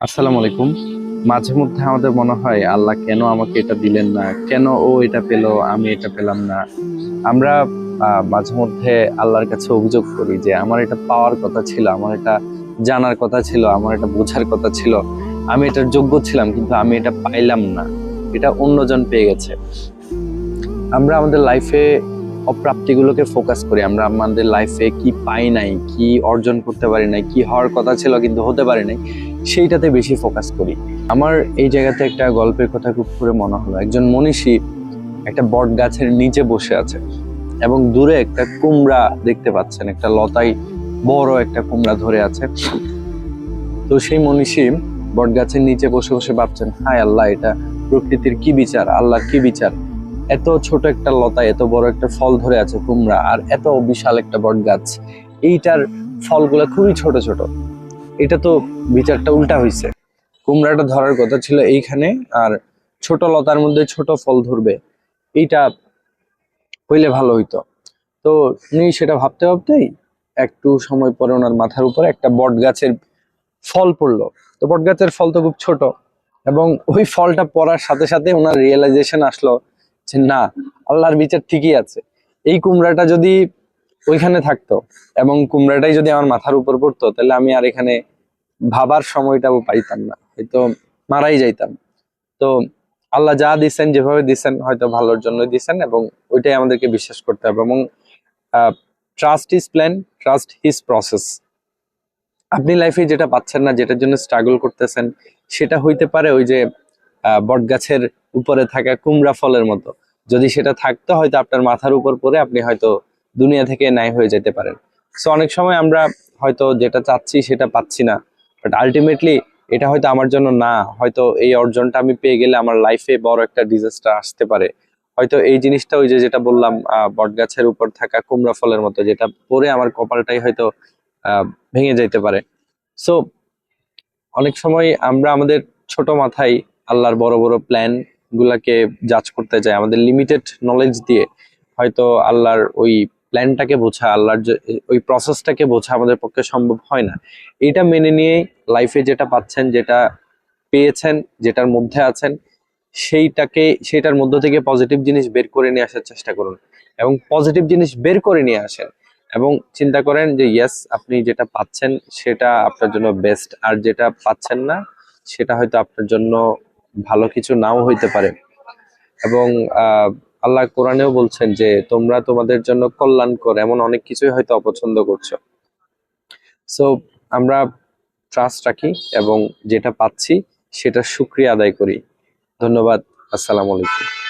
আসসালামু আলাইকুম। মাঝে মধ্যে আমাদের মনে হয় আল্লাহ কেন আমাকে এটা দিলেন না, কেন ও এটা পেলো আমি এটা পেলাম না। আমরা মাঝে মধ্যে আল্লাহর কাছে অভিযোগ করি যে আমার এটা পাওয়ার কথা ছিল, আমার এটা জানার কথা ছিল, আমার এটা বোঝার কথা ছিল, আমি এটার যোগ্য ছিলাম কিন্তু আমি এটা পাইলাম না, এটা অন্যজন পেয়ে গেছে। আমরা আমাদের লাইফে অপ্রাপ্তিগুলোকে ফোকাস করি, আমরা আমাদের লাইফে কি পাই নাই, কি অর্জন করতে পারি নাই, কি হওয়ার কথা ছিল কিন্তু হতে পারি নাই, সেইটাতে বেশি ফোকাস করি। আমার এই জায়গাতে একটা গল্পের কথা খুব করে মনে হলো। একজন মনীষী একটা বট গাছের নিচে বসে আছে এবং দূরে একটা কুমড়া দেখতে পাচ্ছেন, একটা লতায় বড় একটা কুমড়া ধরে আছে। তো সেই মনীষী বট গাছের নিচে বসে বসে ভাবছেন, হায় আল্লাহ, এটা প্রকৃতির কি বিচার, আল্লাহর কি বিচার। এত ছোট একটা লতায় এত বড় একটা ফল ধরে আছে কুমড়া, আর এত বিশাল একটা বট গাছ, এইটার ফলগুলা খুবই ছোট ছোট। এটা তো বিচারটা উল্টা হইছে। কুমড়াটা ধরার কথা ছিল এইখানে, আর ছোট লতার মধ্যে ছোট ফল ধরবে, এইটা হইলে ভালো হইতো। তো উনি সেটা ভাবতে ভাবতেই একটু সময় পরে ওনার মাথার উপরে একটা বট গাছের ফল পড়লো। তো বট গাছের ফল তো খুব ছোট, এবং ওই ফলটা পড়ার সাথে সাথে ওনার রিয়েলাইজেশন আসলো যে না, আল্লাহর বিচার ঠিকই আছে। এই কুমড়াটা যদি ওইখানে থাকতো এবং কুমড়াটাই যদি আমার মাথার উপর পড়তো, তাহলে আমি আর এখানে ভাবার সময়টাও পাইতাম না, হয়তো মারাই যাইতাম। তো আল্লাহ যা দিচ্ছেন, যেভাবে দিচ্ছেন, হয়তো ভালোর জন্য দিচ্ছেন, এবং ওইটাই আমাদেরকে বিশ্বাস করতে হবে। এবং trust his plan, trust his process. আপনি লাইফে যেটা পাচ্ছেন না, যেটার জন্য স্ট্রাগল করতেছেন, সেটা হইতে পারে ওই যে বট গাছের উপরে থাকা কুমড়া ফলের মতো। যদি সেটা থাকতো, হয়তো আপনার মাথার উপর পড়ে আপনি হয়তো দুনিয়া থেকে নাই হয়ে যেতে পারেন। সো অনেক সময় আমরা হয়তো যেটা চাচ্ছি সেটা পাচ্ছি না, বাট আলটিমেটলি এটা হয়তো আমার জন্য না। হয়তো এই অর্জনটা আমি পেয়ে গেলে আমার লাইফে বড় একটা ডিজাস্টার আসতে পারে। হয়তো এই জিনিসটা ওই যে যেটা বললাম, বট গাছের উপর থাকা কুমড়া ফলের মতো, যেটা পরে আমার কপালটাই হয়তো ভেঙে যাইতে পারে। সো অনেক সময় আমরা আমাদের ছোট মাথায় আল্লাহর বড় বড় প্ল্যান গুলাকে জাজ করতে যাই, আমাদের লিমিটেড নলেজ দিয়ে হয়তো আল্লাহর ওই প্ল্যানটাকে বোঝা, আল্লাহর ওই প্রসেসটাকে বোঝা আমাদের পক্ষে সম্ভব হয় না। এটা মেনে নিয়ে লাইফে যেটা পাচ্ছেন, যেটা পেয়েছেন, যেটার মধ্যে আছেন, সেটার মধ্য থেকে পজিটিভ জিনিস বের করে নিয়ে আসার চেষ্টা করুন, এবং পজিটিভ জিনিস বের করে নিয়ে আসেন। এবং চিন্তা করেন যে ইয়েস, আপনি যেটা পাচ্ছেন সেটা আপনার জন্য বেস্ট, আর যেটা পাচ্ছেন না সেটা হয়তো আপনার জন্য ভালো কিছু নাও হইতে পারে। এবং আল্লাহ কোরআনেও বলছেন যে তোমরা তোমাদের জন্য কল্যাণকর এমন অনেক কিছুই হয়তো অপছন্দ করছো। সো আমরা ট্রাস্ট রাখি এবং যেটা পাচ্ছি সেটা শুকরিয়া আদায় করি। ধন্যবাদ। আসসালামু আলাইকুম।